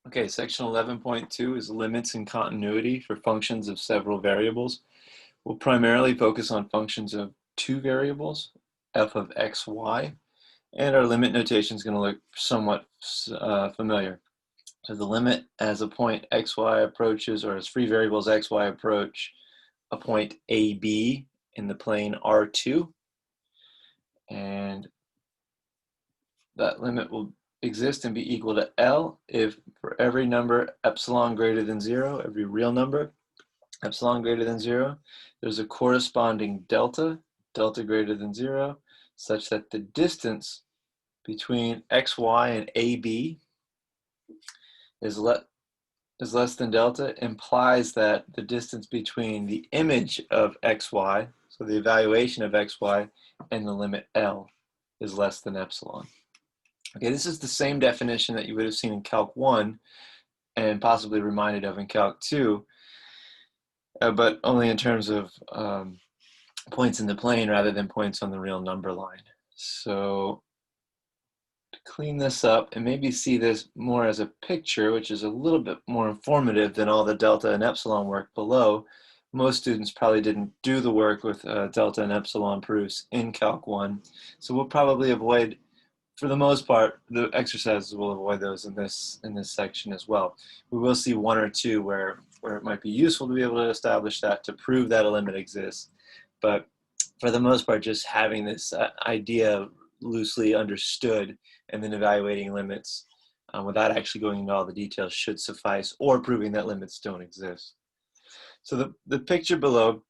Okay, section 11.2 is limits and continuity for functions of several variables. We'll primarily focus on functions of two variables, f of x, y, and our limit notation is going to look somewhat familiar. So the limit as a point xy approaches, or as free variables xy approach a point AB in the plane R2, and that limit will exist and be equal to L if for every number epsilon greater than 0, every real number epsilon greater than 0, there's a corresponding delta, delta greater than 0, such that the distance between xy and AB is less than delta, implies that the distance between the image of xy, so the evaluation of xy, and the limit L is less than epsilon. Okay, this is the same definition that you would have seen in Calc 1 and possibly reminded of in Calc 2, but only in terms of points in the plane rather than points on the real number line. So to clean this up and maybe see this more as a picture, which is a little bit more informative than all the delta and epsilon work below, most students probably didn't do the work with delta and epsilon proofs in Calc 1. So we'll probably avoid, for the most part, the exercises will avoid those in this section as well. We will see one or two where it might be useful to be able to establish that to prove that a limit exists. But for the most part, just having this idea loosely understood and then evaluating limits without actually going into all the details should suffice, or proving that limits don't exist. So the picture below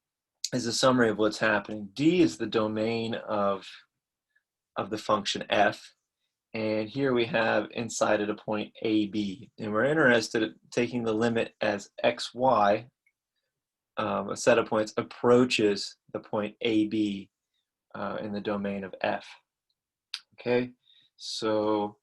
is a summary of what's happening. D is the domain of the function f, and here we have inside it a point AB, and we're interested in taking the limit as xy, a set of points approaches the point AB in the domain of f. Okay, so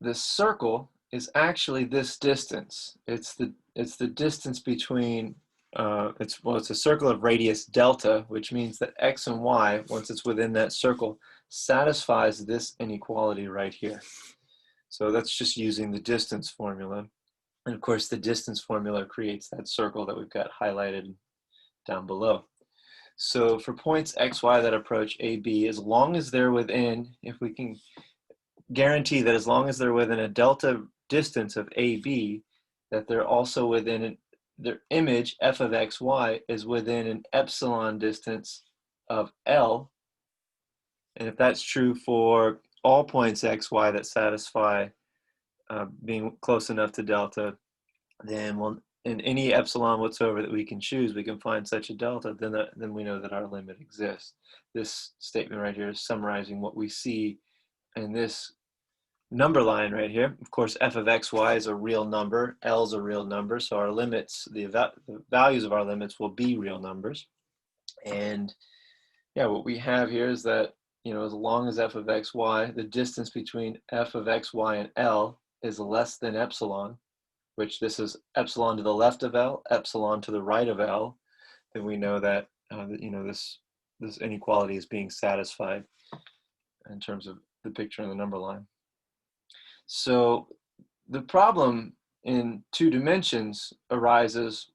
the circle is actually this distance. It's the distance between it's a circle of radius delta, which means that x and y, once it's within that circle, satisfies this inequality right here. So that's just using the distance formula. And of course, the distance formula creates that circle that we've got highlighted down below. So for points xy that approach AB, as long as they're within, if we can guarantee that as long as they're within a delta distance of AB, that they're also within their image, f of xy, is within an epsilon distance of L. And if that's true for all points xy that satisfy being close enough to delta, then in any epsilon whatsoever that we can choose, we can find such a delta, then we know that our limit exists. This statement right here is summarizing what we see in this number line right here. Of course, f of xy is a real number, L is a real number, so our limits, the values of our limits will be real numbers. And yeah, what we have here is that, as long as f of xy, the distance between f of xy and L is less than epsilon, which this is epsilon to the left of L, epsilon to the right of L, then we know that, this inequality is being satisfied in terms of the picture in the number line. So the problem in 2 dimensions arises,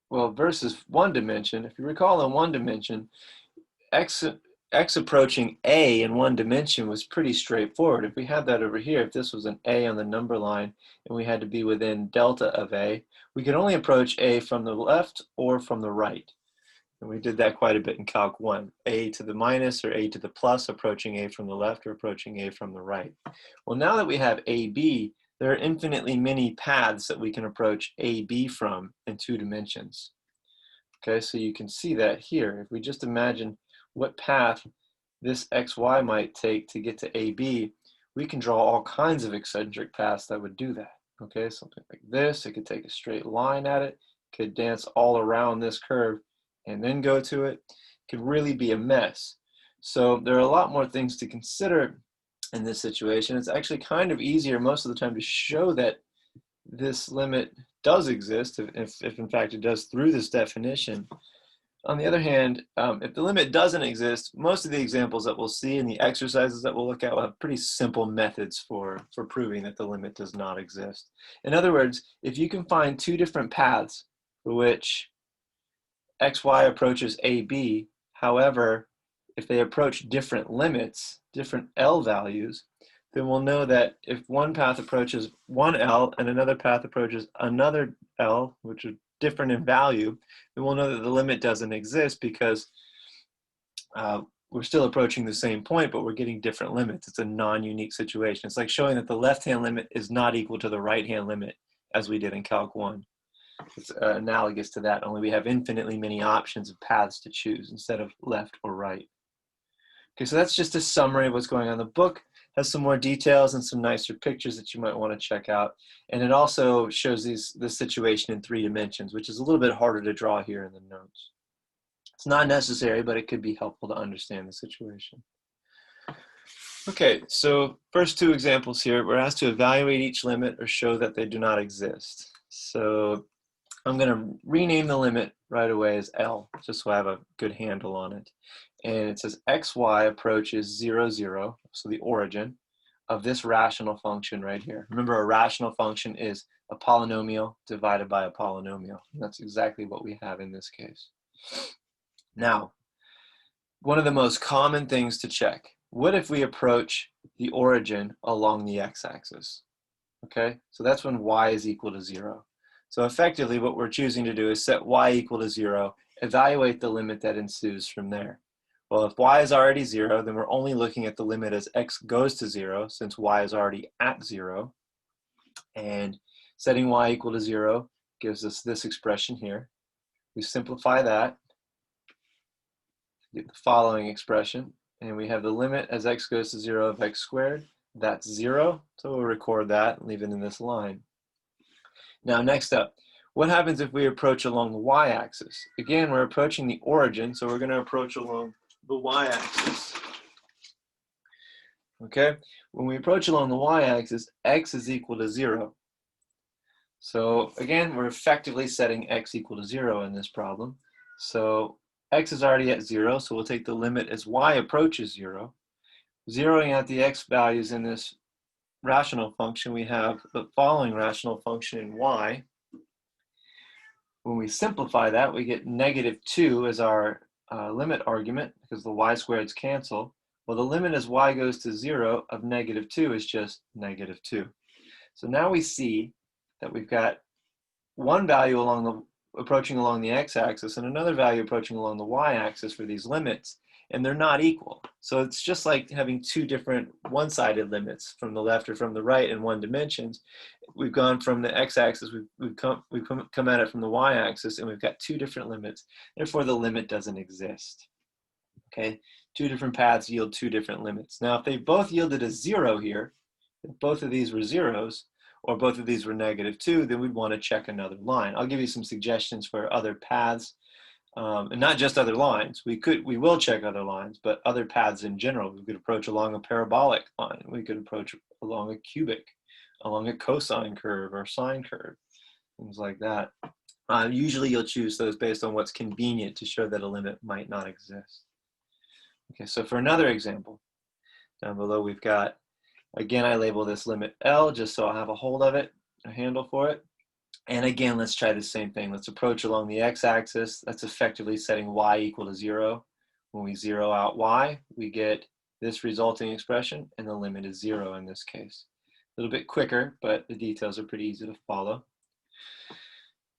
well, versus 1 dimension. If you recall, in 1 dimension, x approaching a in 1 dimension was pretty straightforward. If we had that over here, if this was an a on the number line and we had to be within delta of a, we could only approach a from the left or from the right. And we did that quite a bit in Calc 1. A to the minus or a to the plus, approaching a from the left or approaching a from the right. Well, now that we have AB, there are infinitely many paths that we can approach AB from in 2 dimensions. Okay, so you can see that here. If we just imagine what path this xy might take to get to AB, we can draw all kinds of eccentric paths that would do that. Okay, something like this. It could take a straight line at it, could dance all around this curve and then go to it. Could really be a mess. So there are a lot more things to consider in this situation. It's actually kind of easier most of the time to show that this limit does exist, if in fact it does through this definition, On the other hand, if the limit doesn't exist, most of the examples that we'll see in the exercises that we'll look at will have pretty simple methods for proving that the limit does not exist. In other words, if you can find two different paths for which xy approaches ab, however, if they approach different limits, different L values, then we'll know that if one path approaches one L and another path approaches another L, which are different in value, then we'll know that the limit doesn't exist because we're still approaching the same point, but we're getting different limits. It's a non-unique situation. It's like showing that the left-hand limit is not equal to the right-hand limit, as we did in Calc 1. It's analogous to that, only we have infinitely many options of paths to choose instead of left or right. Okay, so that's just a summary of what's going on. The book has some more details and some nicer pictures that you might want to check out. And it also shows this situation in 3 dimensions, which is a little bit harder to draw here in the notes. It's not necessary, but it could be helpful to understand the situation. Okay, so first 2 examples here. We're asked to evaluate each limit or show that they do not exist. So I'm going to rename the limit right away as L, just so I have a good handle on it. And it says xy approaches 0, 0, so the origin of this rational function right here. Remember, a rational function is a polynomial divided by a polynomial. And that's exactly what we have in this case. Now, one of the most common things to check, what if we approach the origin along the x-axis? Okay, so that's when y is equal to 0. So effectively, what we're choosing to do is set y equal to 0, evaluate the limit that ensues from there. Well, if y is already 0, then we're only looking at the limit as x goes to 0, since y is already at 0. And setting y equal to 0 gives us this expression here. We simplify that, get the following expression, and we have the limit as x goes to 0 of x squared. That's 0, so we'll record that and leave it in this line. Now, next up, what happens if we approach along the y-axis? Again, we're approaching the origin, so we're going to approach along the y-axis. Okay, when we approach along the y-axis, x is equal to 0. So again, we're effectively setting x equal to 0 in this problem. So x is already at 0, so we'll take the limit as y approaches 0. Zeroing out the x values in this rational function, we have the following rational function in y. When we simplify that, we get -2 as our limit argument because the y squareds cancel. Well, the limit as y goes to 0 of -2 is just -2. So now we see that we've got one value approaching along the x-axis and another value approaching along the y-axis for these limits, and they're not equal. So it's just like having 2 different one-sided limits from the left or from the right in 1 dimensions. We've gone from the x-axis, we've come at it from the y-axis, and we've got 2 different limits. Therefore, the limit doesn't exist. Okay, 2 different paths yield 2 different limits. Now, if they both yielded a 0 here, if both of these were zeros, or both of these were -2, then we'd want to check another line. I'll give you some suggestions for other paths. And not just other lines. We will check other lines, but other paths in general. We could approach along a parabolic line. We could approach along a cubic, along a cosine curve or sine curve, things like that. Usually you'll choose those based on what's convenient to show that a limit might not exist. Okay, so for another example, down below we've got, again, I label this limit L just so I'll have a hold of it, a handle for it. And again, let's try the same thing. Let's approach along the x-axis. That's effectively setting y equal to 0. When we zero out y, we get this resulting expression, and the limit is 0 in this case. A little bit quicker, but the details are pretty easy to follow.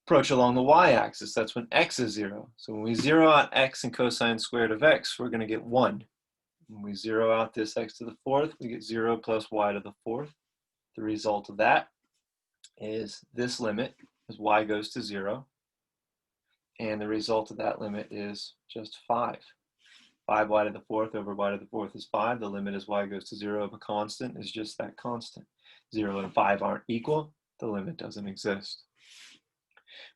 Approach along the y-axis. That's when x is 0. So when we zero out x and cosine squared of x, we're going to get 1. When we zero out this x to the 4th, we get 0 plus y to the 4th. The result of that is this limit as y goes to 0, and the result of that limit is just 5. 5y to the 4th over y to the 4th is 5. The limit as y goes to 0 of a constant is just that constant. 0 and 5 aren't equal. The limit doesn't exist.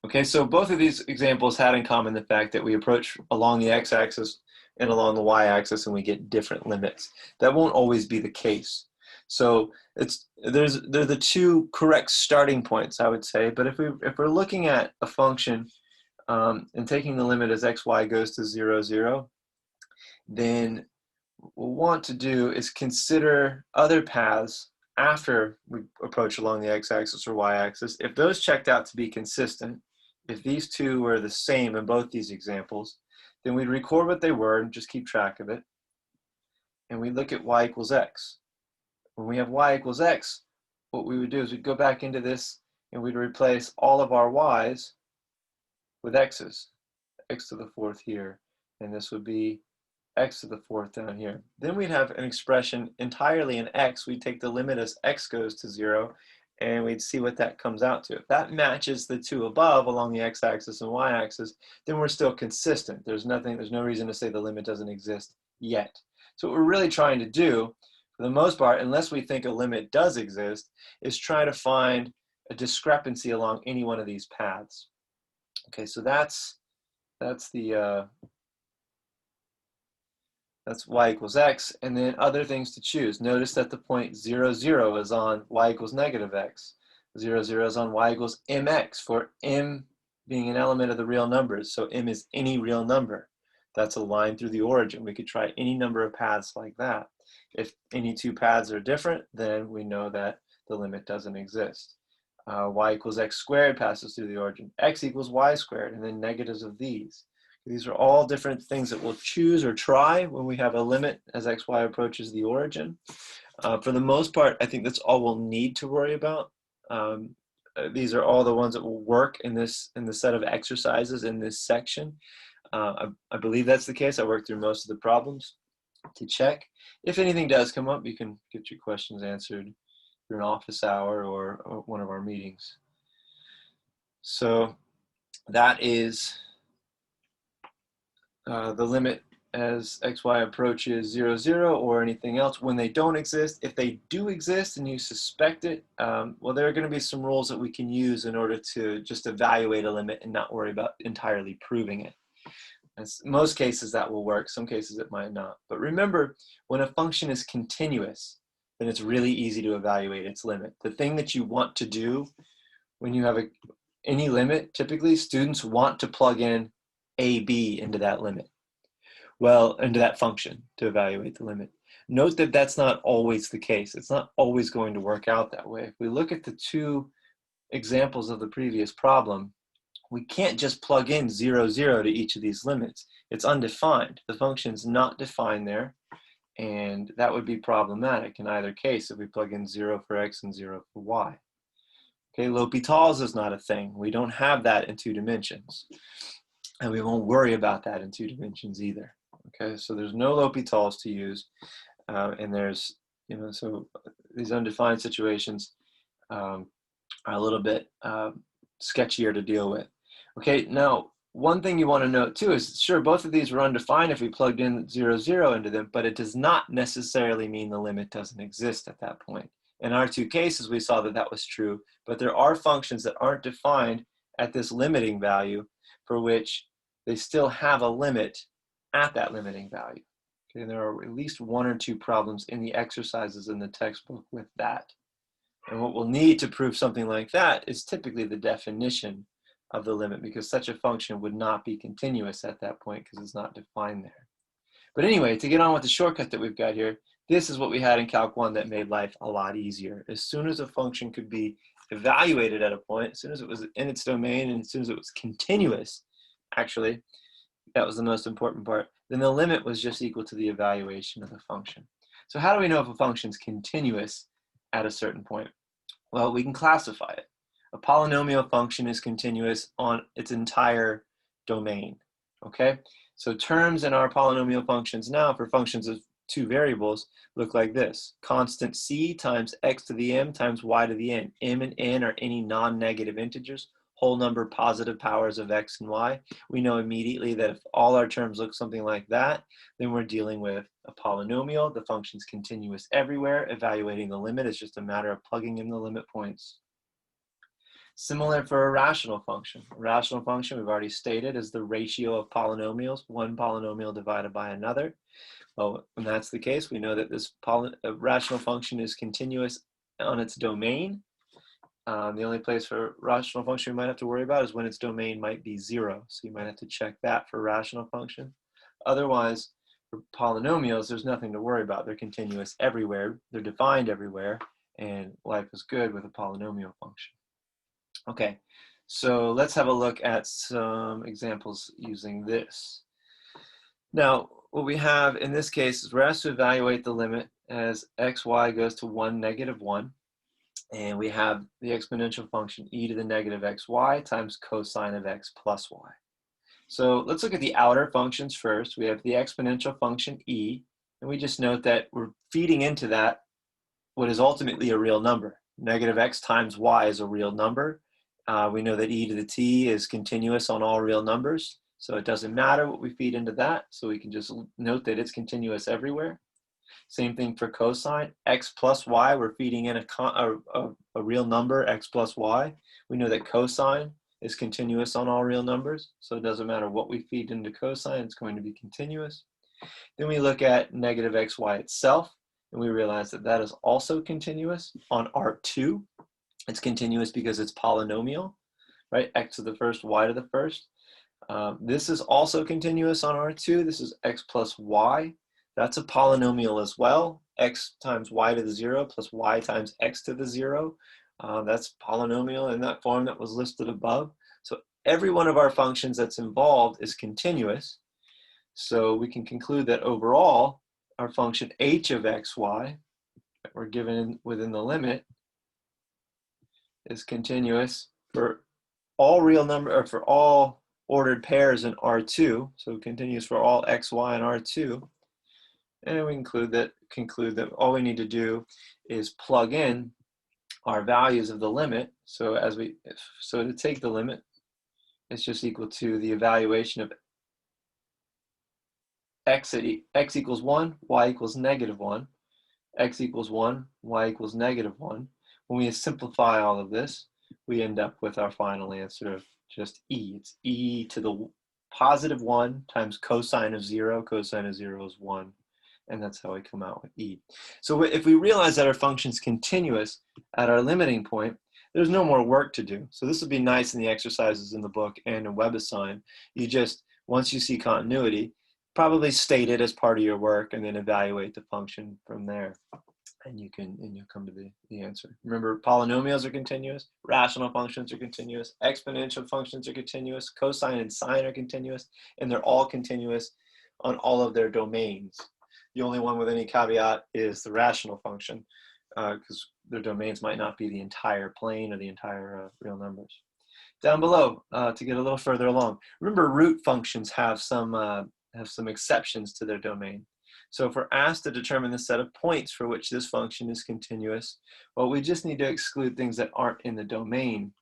Okay, so both of these examples had in common the fact that we approach along the x-axis and along the y-axis and we get different limits. That won't always be the case. So they're the 2 correct starting points, I would say. But if we're looking at a function and taking the limit as xy goes to 0, 0, then what we'll want to do is consider other paths after we approach along the x-axis or y-axis. If those checked out to be consistent, if these two were the same in both these examples, then we'd record what they were and just keep track of it. And we look at y equals x. When we have y equals x, what we would do is we'd go back into this and we'd replace all of our y's with x's, x to the fourth here, and this would be x to the fourth down here. Then we'd have an expression entirely in x. We'd take the limit as x goes to 0, and we'd see what that comes out to. If that matches the two above along the x-axis and y-axis, then we're still consistent. There's no reason to say the limit doesn't exist yet. So what we're really trying to do, for the most part, unless we think a limit does exist, is try to find a discrepancy along any one of these paths. Okay, so that's y equals x, and then other things to choose. Notice that the point 0, 0 is on y equals negative x. 0, 0 is on y equals mx, for m being an element of the real numbers. So m is any real number. That's a line through the origin. We could try any number of paths like that. If any two paths are different, then we know that the limit doesn't exist. Y equals x squared passes through the origin. X equals y squared, and then negatives of these. These are all different things that we'll choose or try when we have a limit as xy approaches the origin. For the most part, I think that's all we'll need to worry about. These are all the ones that will work in the set of exercises in this section. I believe that's the case. I worked through most of the problems to check. If anything does come up, you can get your questions answered through an office hour or one of our meetings. So that is the limit as xy approaches 0, 0 or anything else. When they don't exist, if they do exist and you suspect it, well, there are going to be some rules that we can use in order to just evaluate a limit and not worry about entirely proving it. In most cases that will work, some cases it might not. But remember, when a function is continuous, then it's really easy to evaluate its limit. The thing that you want to do when you have any limit, typically students want to plug in AB into that limit. Well, into that function to evaluate the limit. Note that that's not always the case. It's not always going to work out that way. If we look at the two examples of the previous problem, we can't just plug in 0, 0 to each of these limits. It's undefined. The function's not defined there, and that would be problematic in either case if we plug in 0 for x and 0 for y. Okay, L'Hopital's is not a thing. We don't have that in 2 dimensions, and we won't worry about that in 2 dimensions either. Okay, so there's no L'Hopital's to use, and there's, so these undefined situations are a little bit sketchier to deal with. Okay, now one thing you want to note too is, sure, both of these were undefined if we plugged in 0, 0 into them, but it does not necessarily mean the limit doesn't exist at that point. In our 2 cases, we saw that that was true, but there are functions that aren't defined at this limiting value for which they still have a limit at that limiting value. Okay, and there are at least 1 or 2 problems in the exercises in the textbook with that. And what we'll need to prove something like that is typically the definition of the limit, because such a function would not be continuous at that point because it's not defined there. But anyway, to get on with the shortcut that we've got here, this is what we had in Calc 1 that made life a lot easier. As soon as a function could be evaluated at a point, as soon as it was in its domain and as soon as it was continuous, actually, that was the most important part, then the limit was just equal to the evaluation of the function. So how do we know if a function is continuous at a certain point? Well, we can classify it. A polynomial function is continuous on its entire domain, okay? So terms in our polynomial functions now for functions of 2 variables look like this. Constant c times x to the m times y to the n. M and n are any non-negative integers, whole number positive powers of x and y. We know immediately that if all our terms look something like that, then we're dealing with a polynomial. The function's continuous everywhere. Evaluating the limit is just a matter of plugging in the limit points. Similar for a rational function. A rational function, we've already stated, is the ratio of polynomials, one polynomial divided by another. Well, when that's the case, we know that this rational function is continuous on its domain. The only place for rational function we might have to worry about is when its domain might be 0. So you might have to check that for rational function. Otherwise, for polynomials, there's nothing to worry about. They're continuous everywhere. They're defined everywhere. And life is good with a polynomial function. Okay, so let's have a look at some examples using this. Now, what we have in this case is we're asked to evaluate the limit as xy goes to 1, -1. And we have the exponential function e to the negative xy times cosine of x plus y. So let's look at the outer functions first. We have the exponential function e, and we just note that we're feeding into that what is ultimately a real number. Negative x times y is a real number. We know that e to the t is continuous on all real numbers, so it doesn't matter what we feed into that, so we can just note that it's continuous everywhere. Same thing for cosine. X plus y, we're feeding in a real number, x plus y. We know that cosine is continuous on all real numbers, so it doesn't matter what we feed into cosine, it's going to be continuous. Then we look at negative xy itself, and we realize that that is also continuous on R2. It's continuous because it's polynomial, right? X to the first, y to the first. This is also continuous on R2. This is x plus y. That's a polynomial as well. X times y to the 0 plus y times x to the 0. That's polynomial in that form that was listed above. So every one of our functions that's involved is continuous. So we can conclude that overall, our function h of xy that we're given within the limit is continuous for all real number, or for all ordered pairs in R2. So continuous for all xy in R2. And we conclude that all we need to do is plug in our values of the limit. So to take the limit, it's just equal to the evaluation of x equals 1, y equals -1, x equals 1, y equals -1. When we simplify all of this, we end up with our final answer of just e. It's e to the positive 1 times cosine of 0. Cosine of 0 is 1. And that's how we come out with e. So if we realize that our function is continuous at our limiting point, there's no more work to do. So this would be nice in the exercises in the book and in Webassign. You just, once you see continuity, probably state it as part of your work and then evaluate the function from there. And you'll come to the answer. Remember, polynomials are continuous, rational functions are continuous, exponential functions are continuous, cosine and sine are continuous, and they're all continuous on all of their domains. The only one with any caveat is the rational function, because their domains might not be the entire plane or the entire real numbers. Down below, to get a little further along, remember root functions have some exceptions to their domain. So if we're asked to determine the set of points for which this function is continuous, well, we just need to exclude things that aren't in the domain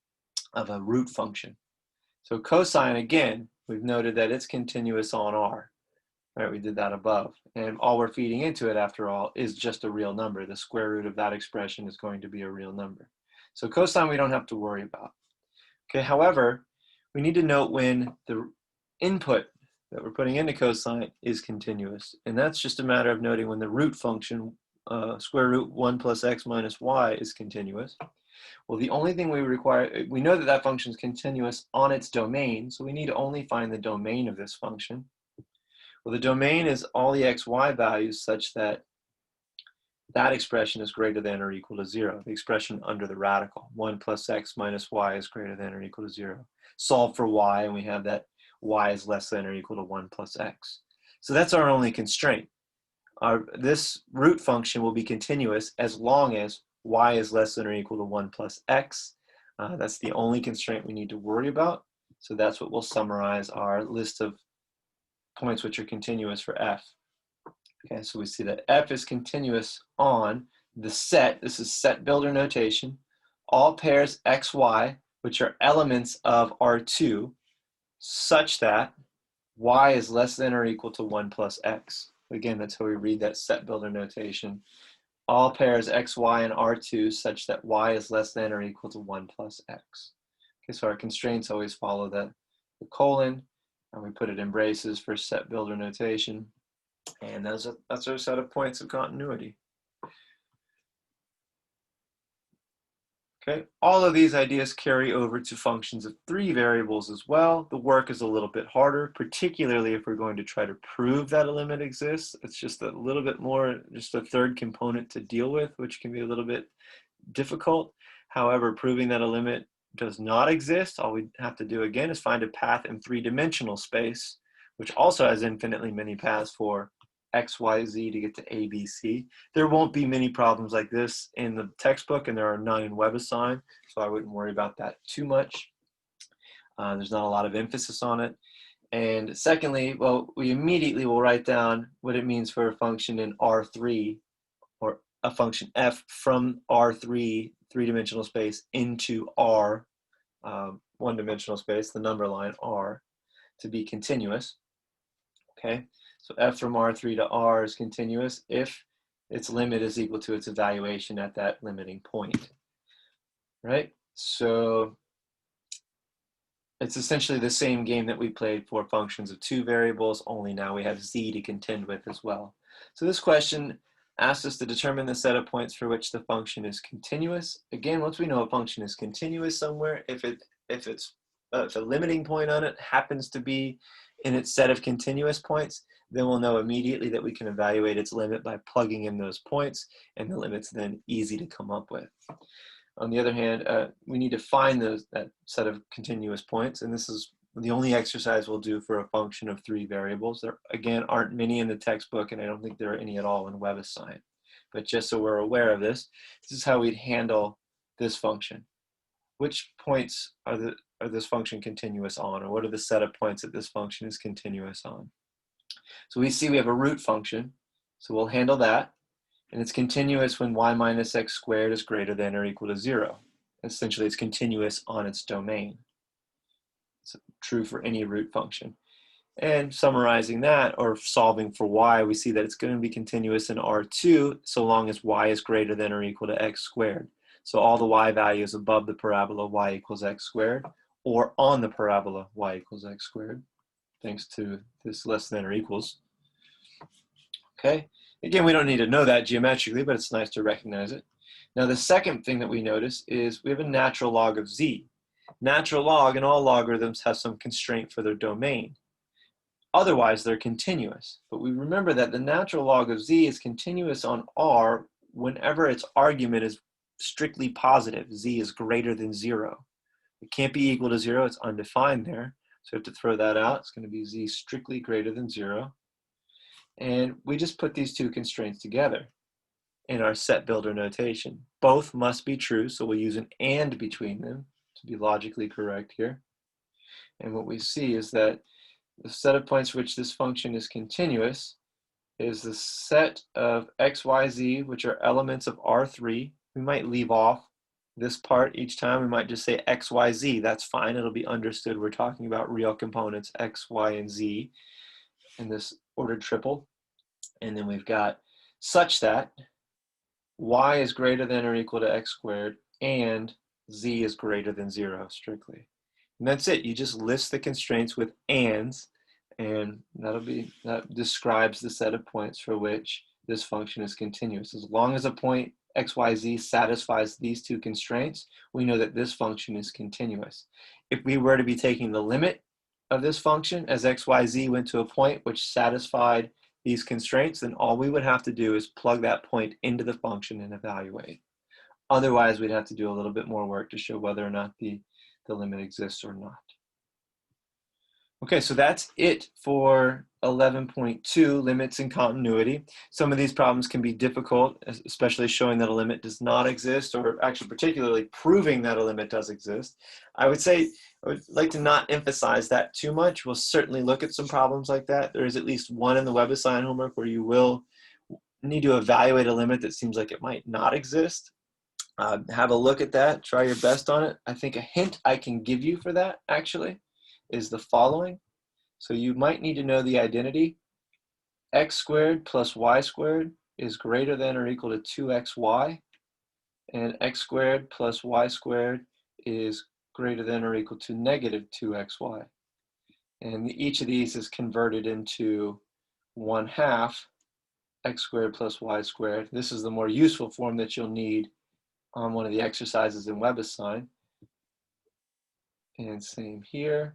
of a root function. So cosine, again, we've noted that it's continuous on R. Right, we did that above. And all we're feeding into it, after all, is just a real number. The square root of that expression is going to be a real number. So cosine we don't have to worry about. Okay, however, we need to note when the input that we're putting into cosine is continuous. And that's just a matter of noting when the root function, square root 1 plus x minus y, is continuous. Well, the only thing we require, we know that that function is continuous on its domain, so we need to only find the domain of this function. Well, the domain is all the xy values such that that expression is greater than or equal to 0. The expression under the radical, 1 plus x minus y is greater than or equal to 0. Solve for y, and we have that y is less than or equal to 1 plus x. So that's our only constraint. This root function will be continuous as long as y is less than or equal to 1 plus x. That's the only constraint we need to worry about. So that's what will summarize our list of points which are continuous for f. Okay, so we see that f is continuous on the set, this is set builder notation, all pairs xy, which are elements of R2, such that y is less than or equal to 1 plus x. Again, that's how we read that set builder notation. All pairs xy and R2 such that y is less than or equal to 1 plus x. Okay, so our constraints always follow the colon, and we put it in braces for set builder notation. And that's our set of points of continuity. Okay, all of these ideas carry over to functions of 3 variables as well. The work is a little bit harder, particularly if we're going to try to prove that a limit exists. It's just a little bit more, just a third component to deal with, which can be a little bit difficult. However, proving that a limit does not exist, all we have to do again is find a path in 3-dimensional space, which also has infinitely many paths for x, y, z to get to a, b, c. There won't be many problems like this in the textbook, and there are none in Webassign, so I wouldn't worry about that too much. There's not a lot of emphasis on it. And secondly, well, we immediately will write down what it means for a function in R3, or a function f from R3, 3-dimensional space, into R, 1-dimensional space, the number line R, to be continuous. Okay, so f from R3 to R is continuous if its limit is equal to its evaluation at that limiting point, right? So it's essentially the same game that we played for functions of 2 variables, only now we have z to contend with as well. So this question asks us to determine the set of points for which the function is continuous. Again, once we know a function is continuous somewhere, if a limiting point on it happens to be in its set of continuous points, then we'll know immediately that we can evaluate its limit by plugging in those points, and the limit's then easy to come up with. On the other hand, we need to find that set of continuous points, and this is the only exercise we'll do for a function of 3 variables. There, again, aren't many in the textbook, and I don't think there are any at all in Webassign. But just so we're aware of this, this is how we'd handle this function. Which points are this function continuous on, or what are the set of points that this function is continuous on? So we see we have a root function, so we'll handle that. And it's continuous when y minus x squared is greater than or equal to 0. Essentially, it's continuous on its domain. It's true for any root function. And summarizing that, or solving for y, we see that it's going to be continuous in R2 so long as y is greater than or equal to x squared. So all the y values above the parabola y equals x squared, or on the parabola y equals x squared, thanks to this less than or equals. Okay, again, we don't need to know that geometrically, but it's nice to recognize it. Now, the second thing that we notice is we have a natural log of z. Natural log in all logarithms has some constraint for their domain. Otherwise, they're continuous. But we remember that the natural log of z is continuous on R whenever its argument is strictly positive. Z is greater than 0. It can't be equal to 0. It's undefined there. So we have to throw that out. It's going to be z strictly greater than 0. And we just put these two constraints together in our set builder notation. Both must be true, so we'll use an and between them to be logically correct here. And what we see is that the set of points for which this function is continuous is the set of x, y, z, which are elements of R3. We might leave off this part each time. We might just say x, y, z. That's fine. It'll be understood. We're talking about real components, x, y, and z in this ordered triple. And then we've got such that y is greater than or equal to x squared and z is greater than 0 strictly. And that's it. You just list the constraints with ands, and that describes the set of points for which this function is continuous. As long as a point x, y, z satisfies these two constraints, we know that this function is continuous. If we were to be taking the limit of this function as x, y, z went to a point which satisfied these constraints, then all we would have to do is plug that point into the function and evaluate. Otherwise, we'd have to do a little bit more work to show whether or not the limit exists or not. Okay, so that's it for 11.2, limits and continuity. Some of these problems can be difficult, especially showing that a limit does not exist, or actually particularly proving that a limit does exist. I would like to not emphasize that too much. We'll certainly look at some problems like that. There is at least one in the Webassign homework where you will need to evaluate a limit that seems like it might not exist. Have a look at that, try your best on it. I think a hint I can give you for that, actually, is the following. So you might need to know the identity. X squared plus y squared is greater than or equal to 2xy, and x squared plus y squared is greater than or equal to negative 2xy. And each of these is converted into 1/2 x squared plus y squared. This is the more useful form that you'll need on one of the exercises in Webassign. And same here.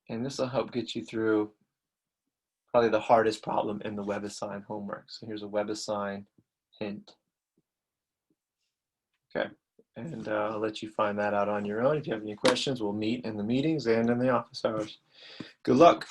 And this will help get you through probably the hardest problem in the Webassign homework. So here's a Webassign hint. Okay, and I'll let you find that out on your own. If you have any questions, we'll meet in the meetings and in the office hours. Good luck.